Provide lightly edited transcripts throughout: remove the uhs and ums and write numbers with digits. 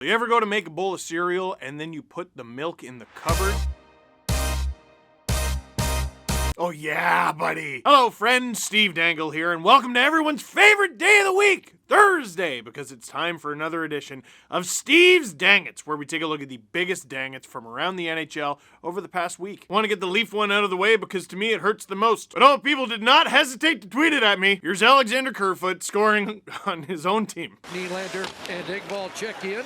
You ever go to make a bowl of cereal and then you put the milk in the cupboard? Oh yeah, buddy. Hello, friend. Steve Dangle here, and welcome to everyone's favorite day of the week, Thursday, because it's time for another edition of Steve's Dangets, where we take a look at the biggest dangets from around the NHL over the past week. I want to get the Leaf one out of the way because to me it hurts the most. But all people did not hesitate to tweet it at me. Here's Alexander Kerfoot scoring on his own team. Nylander and Engvall check in.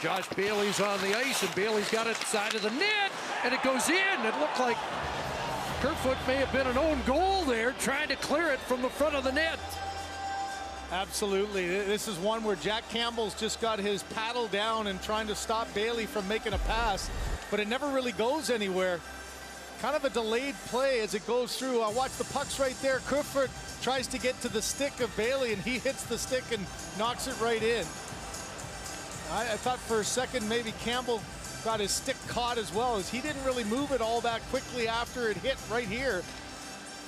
Josh Bailey's on the ice, and Bailey's got it side of the net, and it goes in. It looked like Kerfoot may have been an own goal there, trying to clear it from the front of the net. Absolutely. This is one where Jack Campbell's just got his paddle down and trying to stop Bailey from making a pass, but it never really goes anywhere. Kind of a delayed play as it goes through. I watch the pucks right there. Kerfoot tries to get to the stick of Bailey, and he hits the stick and knocks it right in. I thought for a second maybe Campbell got his stick caught as well, as he didn't really move it all that quickly after it hit right here.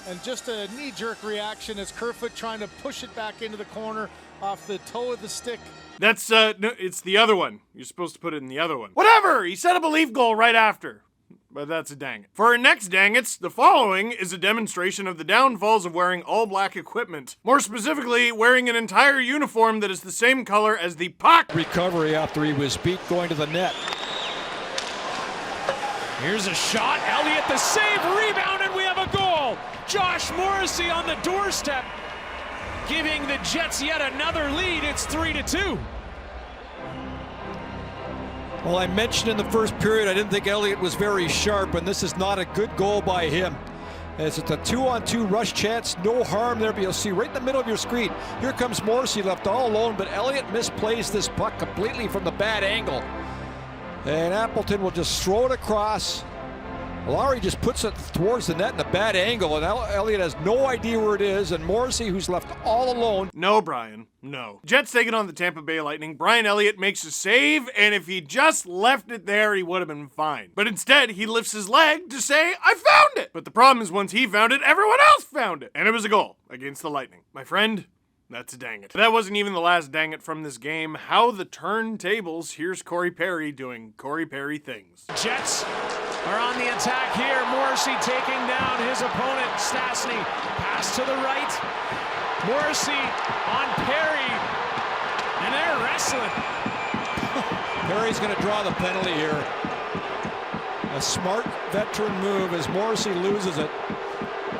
And just a knee-jerk reaction as Kerfoot trying to push it back into the corner off the toe of the stick. That's, no, it's the other one. You're supposed to put it in the other one. Whatever! He set up a Leaf goal right after. But that's a dang it. For our next dangets, the following is a demonstration of the downfalls of wearing all black equipment. More specifically, wearing an entire uniform that is the same color as the puck. Recovery after he was beat going to the net. Here's a shot. Elliott the save, rebound, and we have a goal. Josh Morrissey on the doorstep, giving the Jets yet another lead. It's 3-2. Well, I mentioned in the first period I didn't think Elliott was very sharp, and this is not a good goal by him. As it's a 2-on-2 rush chance, no harm there, but you'll see right in the middle of your screen. Here comes Morrissey left all alone, but Elliott misplays this puck completely from the bad angle. And Appleton will just throw it across. Lowry just puts it towards the net in a bad angle, and Elliott has no idea where it is, and Morrissey, who's left all alone. No, Brian, no. Jets take it on the Tampa Bay Lightning. Brian Elliott makes a save, and if he just left it there, he would have been fine. But instead, he lifts his leg to say, I found it! But the problem is once he found it, everyone else found it. And it was a goal against the Lightning. My friend, that's a dang it. That wasn't even the last dang it from this game. How the turntables. Here's Corey Perry doing Corey Perry things. Jets are on the attack here. Morrissey taking down his opponent, Stastny. Pass to the right. Morrissey on Perry. And they're wrestling. Perry's going to draw the penalty here. A smart veteran move as Morrissey loses it.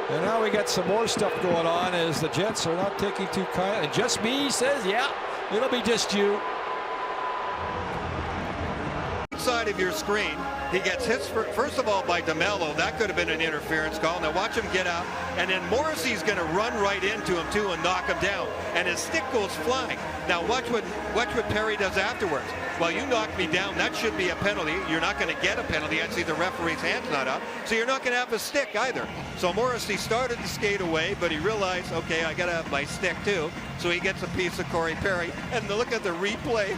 And now we got some more stuff going on as the Jets are not taking too kindly. And just me, he says, yeah, it'll be just you. Side of your screen, he gets hit first of all by DeMello. That could have been an interference call. Now watch him get out, and then Morrissey's going to run right into him too and knock him down, and his stick goes flying. Now watch what Perry does afterwards. Well, you knocked me down. That should be a penalty. You're not going to get a penalty. I see the referee's hand's not up, so you're not going to have a stick either. So Morrissey started to skate away, but he realized, okay, I got to have my stick too. So he gets a piece of Corey Perry, and look at the replay.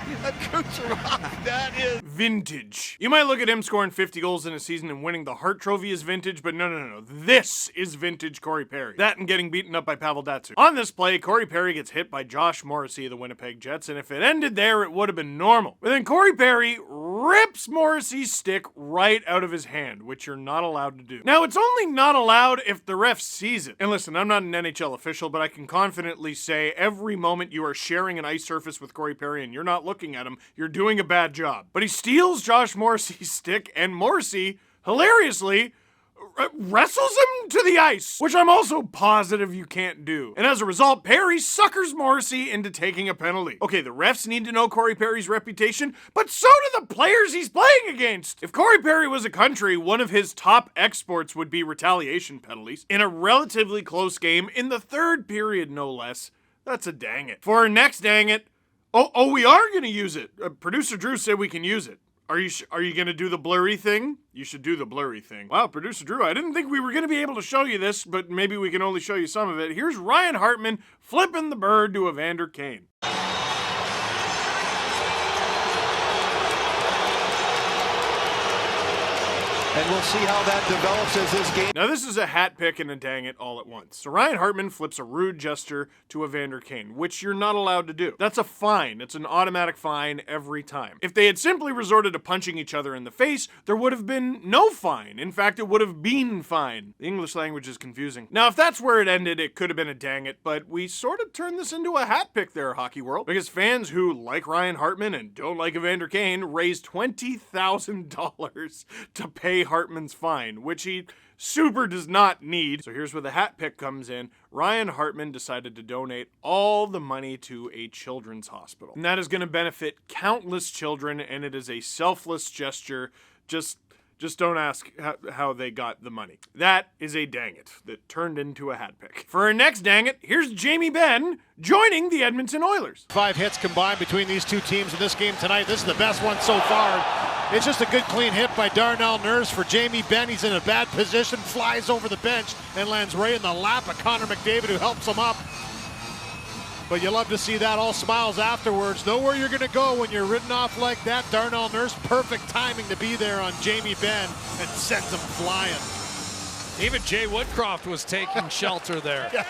That is vintage. You might look at him scoring 50 goals in a season and winning the Hart Trophy is vintage, but no. This is vintage Corey Perry. That and getting beaten up by Pavel Datsyuk. On this play, Corey Perry gets hit by Josh Morrissey of the Winnipeg Jets, and if it ended there, it would have been normal. But then Corey Perry rips Morrissey's stick right out of his hand, which you're not allowed to do. Now, it's only not allowed if the ref sees it. And listen, I'm not an NHL official, but I can confidently say every moment you are sharing an ice surface with Corey Perry and you're not looking at him, you're doing a bad job. But he steals Josh Morrissey's stick, and Morrissey, hilariously, wrestles him to the ice, which I'm also positive you can't do. And as a result, Perry suckers Morrissey into taking a penalty. Okay, the refs need to know Corey Perry's reputation, but so do the players he's playing against. If Corey Perry was a country, one of his top exports would be retaliation penalties. In a relatively close game, in the third period no less, that's a dang it. For our next dang it, we are going to use it. Producer Drew said we can use it. Are you going to do the blurry thing? You should do the blurry thing. Wow, Producer Drew, I didn't think we were going to be able to show you this, but maybe we can only show you some of it. Here's Ryan Hartman flipping the bird to Evander Kane. and we'll see how that develops as this game. Now this is a hat pick and a dang it all at once. So Ryan Hartman flips a rude gesture to Evander Kane, which you're not allowed to do. That's a fine. It's an automatic fine every time. If they had simply resorted to punching each other in the face, there would have been no fine. In fact, it would have been fine. The English language is confusing. Now, if that's where it ended, it could have been a dang it, but we sort of turned this into a hat pick there, hockey world, because fans who like Ryan Hartman and don't like Evander Kane raised $20,000 to pay Hartman's fine, which he super does not need. So here's where the hat pick comes in. Ryan Hartman decided to donate all the money to a children's hospital. And that is going to benefit countless children, and it is a selfless gesture. Just don't ask how they got the money. That is a dang it that turned into a hat pick. For our next dang it, here's Jamie Benn joining the Edmonton Oilers. 5 hits combined between these two teams in this game tonight. This is the best one so far. It's just a good clean hit by Darnell Nurse for Jamie Benn. He's in a bad position, flies over the bench, and lands right in the lap of Connor McDavid, who helps him up. But you love to see that, all smiles afterwards. Know where you're going to go when you're ridden off like that. Darnell Nurse, perfect timing to be there on Jamie Benn, and sends him flying. Even Jay Woodcroft was taking shelter there. Yeah.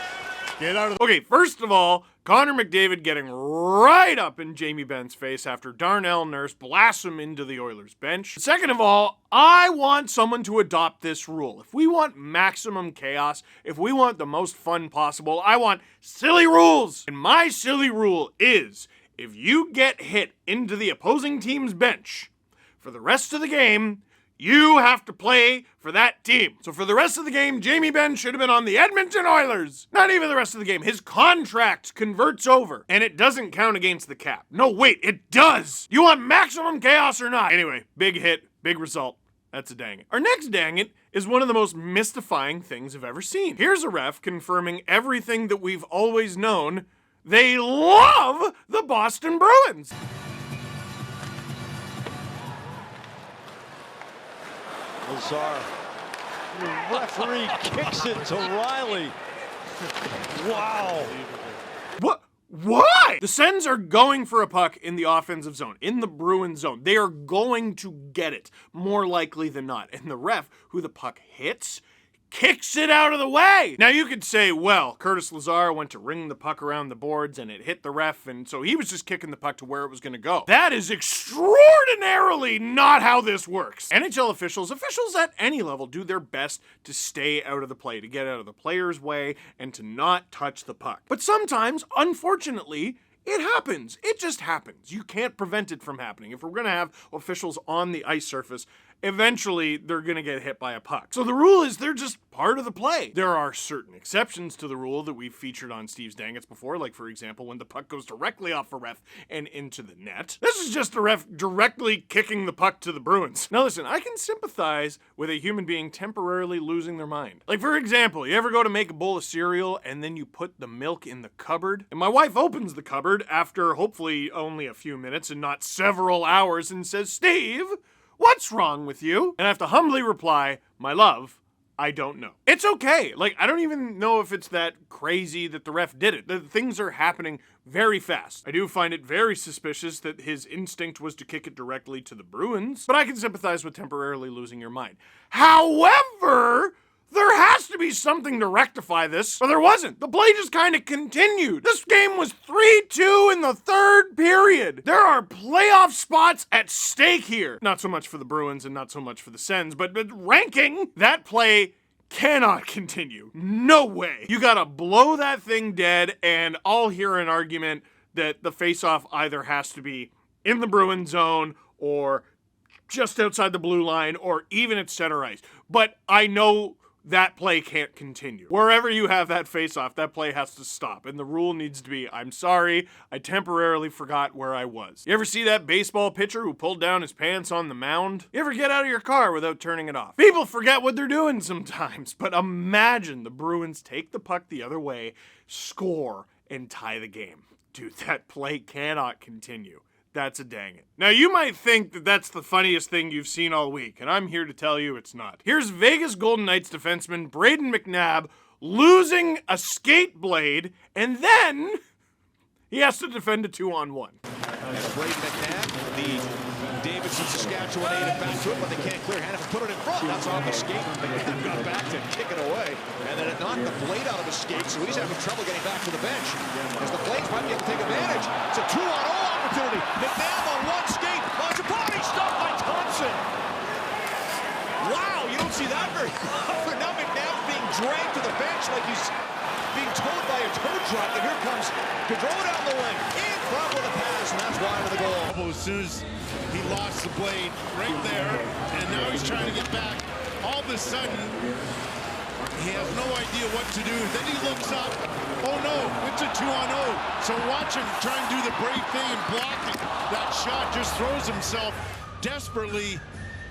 Get out of the... Okay, first of all, Connor McDavid getting right up in Jamie Benn's face after Darnell Nurse blasts him into the Oilers bench. Second of all, I want someone to adopt this rule. If we want maximum chaos, if we want the most fun possible, I want silly rules. And my silly rule is, if you get hit into the opposing team's bench for the rest of the game, you have to play for that team. So for the rest of the game, Jamie Benn should have been on the Edmonton Oilers. Not even the rest of the game. His contract converts over, and it doesn't count against the cap. No, wait, it does. You want maximum chaos or not? Anyway, big hit, big result. That's a dang it. Our next dang it is one of the most mystifying things I've ever seen. Here's a ref confirming everything that we've always known. They love the Boston Bruins. Lazar. The referee kicks it to Riley. Wow. What? Why? The Sens are going for a puck in the offensive zone, in the Bruins zone. They are going to get it, more likely than not. And the ref, who the puck hits, kicks it out of the way. Now you could say, well, Curtis Lazar went to ring the puck around the boards and it hit the ref, and so he was just kicking the puck to where it was going to go. That is extraordinarily not how this works. NHL officials at any level do their best to stay out of the play, to get out of the player's way, and to not touch the puck. But sometimes, unfortunately, it happens. It just happens. You can't prevent it from happening. If we're going to have officials on the ice surface, eventually they're going to get hit by a puck. So the rule is they're just part of the play. There are certain exceptions to the rule that we've featured on Steve's Dangets before, like for example when the puck goes directly off a ref and into the net. This is just a ref directly kicking the puck to the Bruins. Now listen, I can sympathize with a human being temporarily losing their mind. Like for example, you ever go to make a bowl of cereal and then you put the milk in the cupboard? And my wife opens the cupboard after hopefully only a few minutes and not several hours and says, "Steve, what's wrong with you?" And I have to humbly reply, "My love, I don't know." It's okay. Like, I don't even know if it's that crazy that the ref did it. The things are happening very fast. I do find it very suspicious that his instinct was to kick it directly to the Bruins, but I can sympathize with temporarily losing your mind. However, there has to be something to rectify this, but there wasn't. The play just kind of continued. This game was 3-2 in the third period. There are playoff spots at stake here. Not so much for the Bruins and not so much for the Sens, but ranking, that play cannot continue. No way. You gotta blow that thing dead, and I'll hear an argument that the faceoff either has to be in the Bruin zone or just outside the blue line or even at center ice. But I know that play can't continue. Wherever you have that face-off, that play has to stop. And the rule needs to be, I'm sorry, I temporarily forgot where I was. You ever see that baseball pitcher who pulled down his pants on the mound? You ever get out of your car without turning it off? People forget what they're doing sometimes, but imagine the Bruins take the puck the other way, score, and tie the game. Dude, that play cannot continue. That's a dang it. Now, you might think that that's the funniest thing you've seen all week, and I'm here to tell you it's not. Here's Vegas Golden Knights defenseman Brayden McNabb losing a skate blade, and then he has to defend a 2-on-1. Brayden McNabb, the David in Saskatchewan ate it back to it, but they can't clear hand and put it in front. That's off the skate. McNabb got back to kick it away, and then it knocked the blade out of his skate, so he's having trouble getting back to the bench. As the Flames might be able to take advantage. It's a 2-on-0 opportunity. McNabb on one skate. Monteponti stopped by Thompson. Wow, you don't see that very often. Now McNabb's being dragged to the bench like he's being towed by a tow truck, and here comes Gaudreau down the wing. In front with a pass, and that's wide of the goal. As soon as he lost the blade right there, and now he's trying to get back. All of a sudden, he has no idea what to do. Then he looks up. Oh no, it's a 2-on-0. So watch him try and do the brave thing and block it. That shot, just throws himself desperately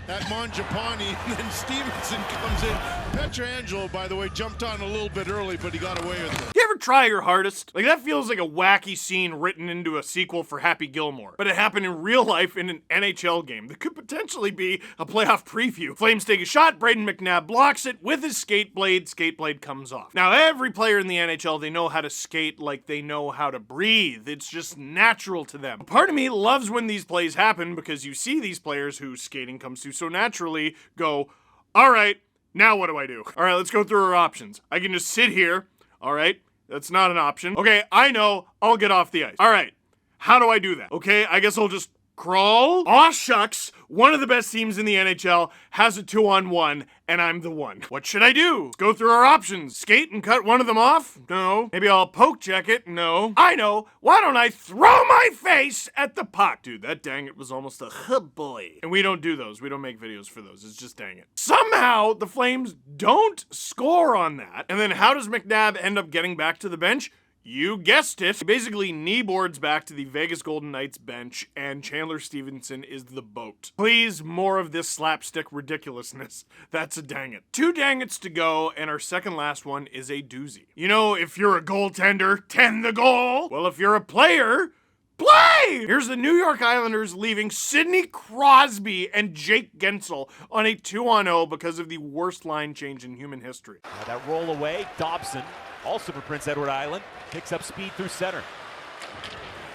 at Mangiapane, and then Stevenson comes in. Pietrangelo, by the way, jumped on a little bit early, but he got away with it. You ever try your hardest? Like, that feels like a wacky scene written into a sequel for Happy Gilmore. But it happened in real life in an NHL game that could potentially be a playoff preview. Flames take a shot, Brayden McNabb blocks it with his skate blade comes off. Now, every player in the NHL, they know how to skate like they know how to breathe. It's just natural to them. Part of me loves when these plays happen because you see these players whose skating comes through so naturally go, all right, now what do I do? All right, let's go through our options. I can just sit here. All right, that's not an option. Okay, I know, I'll get off the ice. All right, how do I do that? Okay, I guess I'll just crawl. Aw shucks, one of the best teams in the NHL has a 2-on-1, and I'm the one. What should I do? Let's go through our options. Skate and cut one of them off? No. Maybe I'll poke check it? No. I know. Why don't I throw my face at the puck? Dude, that dang it was almost a boy. And we don't do those. We don't make videos for those. It's just dang it. Somehow, the Flames don't score on that. And then how does McNabb end up getting back to the bench? You guessed it. He basically kneeboards back to the Vegas Golden Knights bench, and Chandler Stevenson is the boat. Please, more of this slapstick ridiculousness. That's a dang it. 2 dang it's to go, and our second last one is a doozy. You know, if you're a goaltender, tend the goal. Well, if you're a player, play! Here's the New York Islanders leaving Sidney Crosby and Jake Gensel on a 2-on-0 because of the worst line change in human history. Now that roll away, Dobson, also for Prince Edward Island, picks up speed through center.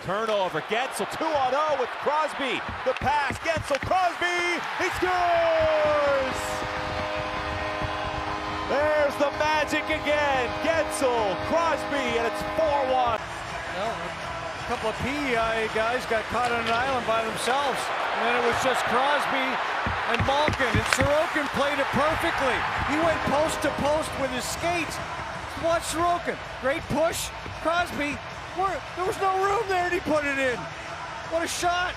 Turnover, Gensel 2-on-0 with Crosby. The pass, Gensel, Crosby, he scores! There's the magic again. Gensel, Crosby, and it's 4-1. Well, a couple of PEI guys got caught on an island by themselves. And then it was just Crosby and Malkin, and Sorokin played it perfectly. He went post to post with his skates. Watch Sorokin. Great push. Crosby, there was no room there, and he put it in. What a shot.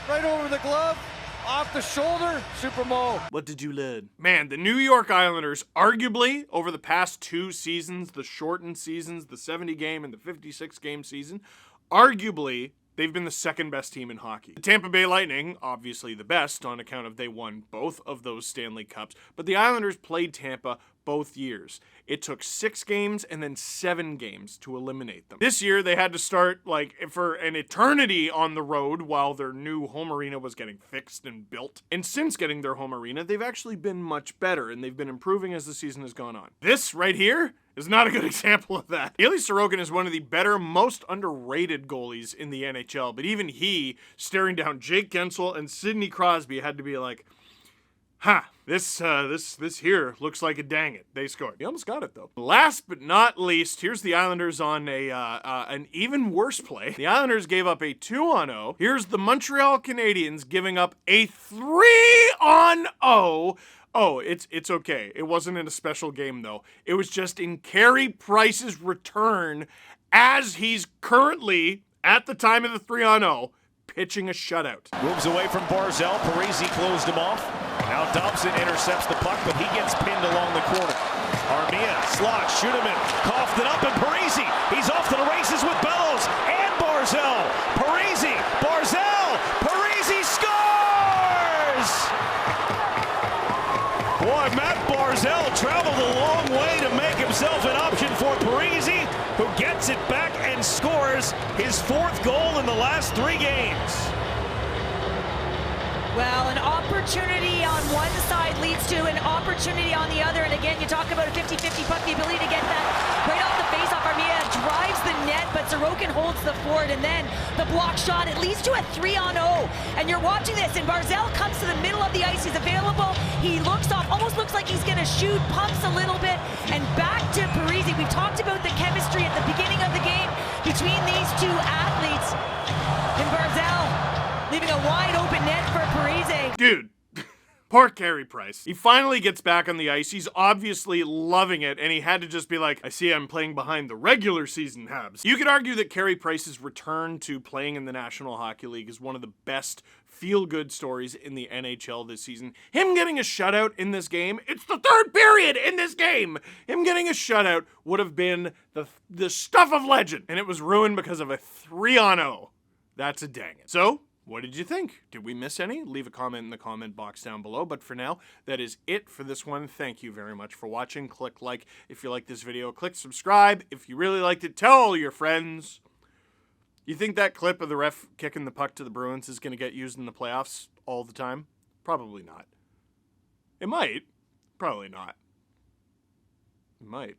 Right over the glove. Off the shoulder, Super Mo. What did you learn? Man, the New York Islanders, arguably, over the past 2 seasons, the shortened seasons, the 70-game and the 56-game season, arguably, they've been the second best team in hockey. The Tampa Bay Lightning, obviously the best on account of they won both of those Stanley Cups, but the Islanders played Tampa both years. It took 6 games and then 7 games to eliminate them. This year, they had to start, like, for an eternity on the road while their new home arena was getting fixed and built. And since getting their home arena, they've actually been much better, and they've been improving as the season has gone on. This right here is not a good example of that. Ilya Sorokin is one of the better, most underrated goalies in the NHL, but even he, staring down Jake Gensel and Sidney Crosby, had to be like, this here looks like a dang it. They scored. He almost got it, though. Last but not least, here's the Islanders on an even worse play. The Islanders gave up a 2-on-0. Here's the Montreal Canadiens giving up a 3-on-0. Oh, it's okay. It wasn't in a special game, though. It was just in Carey Price's return as he's currently, at the time of the 3-on-0, pitching a shutout. Moves away from Barzal. Parisi closed him off. Now Dobson intercepts the puck, but he gets pinned along the corner. Armia, slot, shoot him in. Coughed it up, and Parisi, he's off to the races with Bellows and Barzal. Parisi, Barzal, Parisi scores! Boy, Matt Barzal traveled a long way to make himself an option for Parisi, who gets it back and scores his 4th goal in the last 3 games. Well, an opportunity on one side leads to an opportunity on the other. And again, you talk about a 50-50 puck, the ability to get that right off the faceoff. Armia drives the net, but Sorokin holds the fort, and then the block shot. It leads to a 3-on-0, and you're watching this, and Barzal comes to the middle of the ice. He's available. He looks off, almost looks like he's going to shoot, pumps a little bit, and back to Parise. We've talked about the chemistry at the beginning of the game between these two athletes, and Barzal leaving a wide open net for Parise. Dude. Poor Carey Price. He finally gets back on the ice. He's obviously loving it, and he had to just be like, I see I'm playing behind the regular season Habs. You could argue that Carey Price's return to playing in the National Hockey League is one of the best feel-good stories in the NHL this season. Him getting a shutout in this game, it's the third period in this game! Him getting a shutout would have been the stuff of legend, and it was ruined because of a 3-on-0. That's a dang it. So, what did you think? Did we miss any? Leave a comment in the comment box down below. But for now, that is it for this one. Thank you very much for watching. Click like if you like this video. Click subscribe if you really liked it. Tell all your friends. You think that clip of the ref kicking the puck to the Bruins is going to get used in the playoffs all the time? Probably not. It might. Probably not. It might.